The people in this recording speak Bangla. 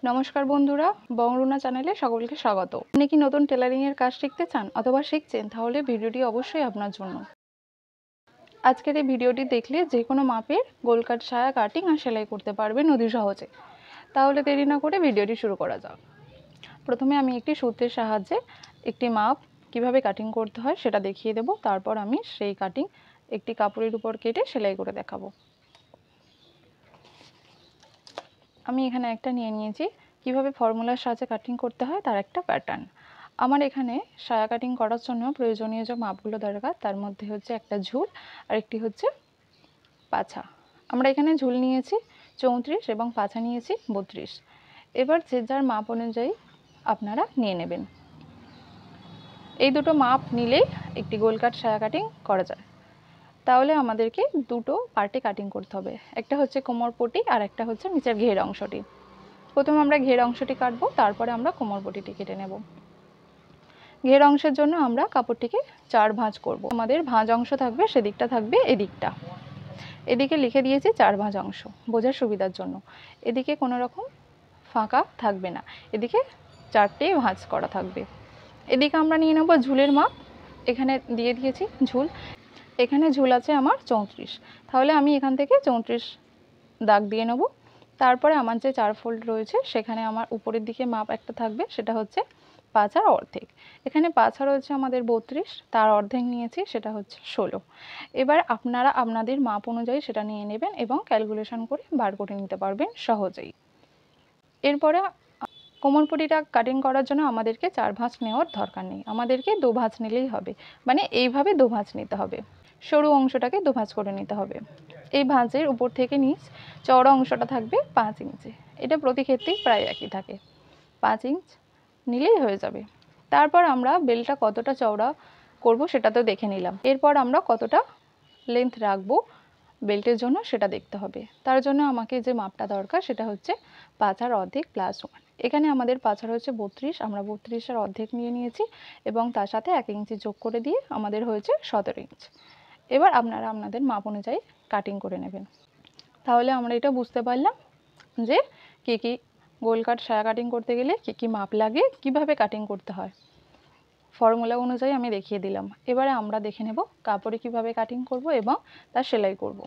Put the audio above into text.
নমস্কার বন্ধুরা, বংরুনা চ্যানেলে সকলকে স্বাগত। আপনি কি নতুন টেলারিং এর কাজ শিখতে চান অথবা শিখছেন, তাহলে ভিডিওটি অবশ্যই আপনার জন্য। আজকের এই ভিডিওটি দেখলে যে কোনো মাপের গোল কাট, সায়া কাটিং আর সেলাই করতে পারবেন অতি সহজে। তাহলে দেরি না করে ভিডিওটি শুরু করা যাক। প্রথমে আমি একটি সূত্রের সাহায্যে একটি মাপ কিভাবে কাটিং করতে হয় সেটা দেখিয়ে দেব। তারপর আমি সেই কাটিং একটি কাপড়ের উপর কেটে সেলাই করে দেখাবো। আমি এখানে একটা নিয়ে নিয়েছি কিভাবে ফর্মুলার সাহায্যে কাটিং করতে হয় তার একটা প্যাটার্ন। আমার এখানে সায়া কাটিং করার জন্য প্রয়োজনীয় যে মাপগুলো দরকার তার মধ্যে হচ্ছে একটা ঝুল আর একটি হচ্ছে পাছা। আমরা এখানে ঝুল নিয়েছি 34 এবং পাছা নিয়েছি 32। এবার যে যার মাপ অনুযায়ী আপনারা নিয়ে নেবেন। এই দুটো মাপ নিলেই একটি গোল কাট সায়া কাটিং করা যায়। তাহলে আমাদেরকে দুটো পার্টে কাটিং করতে হবে, একটা হচ্ছে কোমরপটি আর একটা হচ্ছে নিচের ঘের অংশটি। প্রথমে আমরা ঘের অংশটি কাটবো, তারপরে আমরা কোমরপটিটি কেটে নেব। ঘের অংশের জন্য আমরা কাপড়টিকে 4 ভাঁজ করব। আমাদের ভাঁজ অংশ থাকবে সেদিকটা থাকবে এদিকটা। এদিকে লিখে দিয়েছি 4 ভাঁজ অংশ বোঝার সুবিধার জন্য। এদিকে কোনো রকম ফাঁকা থাকবে না, এদিকে 4টেই ভাঁজ করা থাকবে। এদিকে আমরা নিয়ে নেব ঝুলের মাপ। এখানে দিয়ে দিয়েছি ঝুল। এখানে ঝুল আছে আমার 34, তাহলে আমি এখান থেকে 34 দাগ দিয়ে নেব। তারপরে আমার যে 4 ফোল্ড রয়েছে সেখানে আমার উপরের দিকে মাপ একটা থাকবে, সেটা হচ্ছে পাছার অর্ধেক। এখানে পাছা রয়েছে আমাদের 32, তার অর্ধেক নিয়েছি, সেটা হচ্ছে 16। এবার আপনারা আপনাদের মাপ অনুযায়ী সেটা নিয়ে নেবেন এবং ক্যালকুলেশন করে বার করে নিতে পারবেন সহজেই। এরপরে কোমরপটিটা কাটিং করার জন্য আমাদেরকে 4 ভাঁজ নেওয়ার দরকার নেই, আমাদেরকে 2 ভাঁজ নিলেই হবে। মানে এইভাবে 2 ভাঁজ নিতে হবে, সরু অংশটাকে 2 ভাঁজ করে নিতে হবে। এই ভাঁজের উপর থেকে নিচ চওড়া অংশটা থাকবে 5 ইঞ্চি। এটা প্রতি ক্ষেত্রেই প্রায় একই থাকে, 5 ইঞ্চ নিলেই হয়ে যাবে। তারপর আমরা বেলটা কতটা চওড়া করব সেটা তো দেখে নিলাম। এরপর আমরা কতটা লেন্থ রাখবো বেল্টের জন্য সেটা দেখতে হবে। তার জন্য আমাকে যে মাপটা দরকার সেটা হচ্ছে পাছার অর্ধেক +1। এখানে আমাদের পাছার হচ্ছে 32, আমরা 32-এর অর্ধেক নিয়ে নিয়েছি এবং তার সাথে 1 ইঞ্চি যোগ করে দিয়ে আমাদের হয়েছে 17 ইঞ্চ। এবার আপনারা আপনাদের মাপ অনুযায়ী কাটিং করে নেবেন। তাহলে আমরা এটা বুঝতে পারলাম যে কী গোল কাট সায়া কাটিং করতে গেলে কী মাপ লাগে, কিভাবে কাটিং করতে হয়। ফর্মুলা অনুযায়ী আমি দেখিয়ে দিলাম। এবারে আমরা দেখে নেব কাপড়ে কিভাবে কাটিং করব এবং তার সেলাই করব।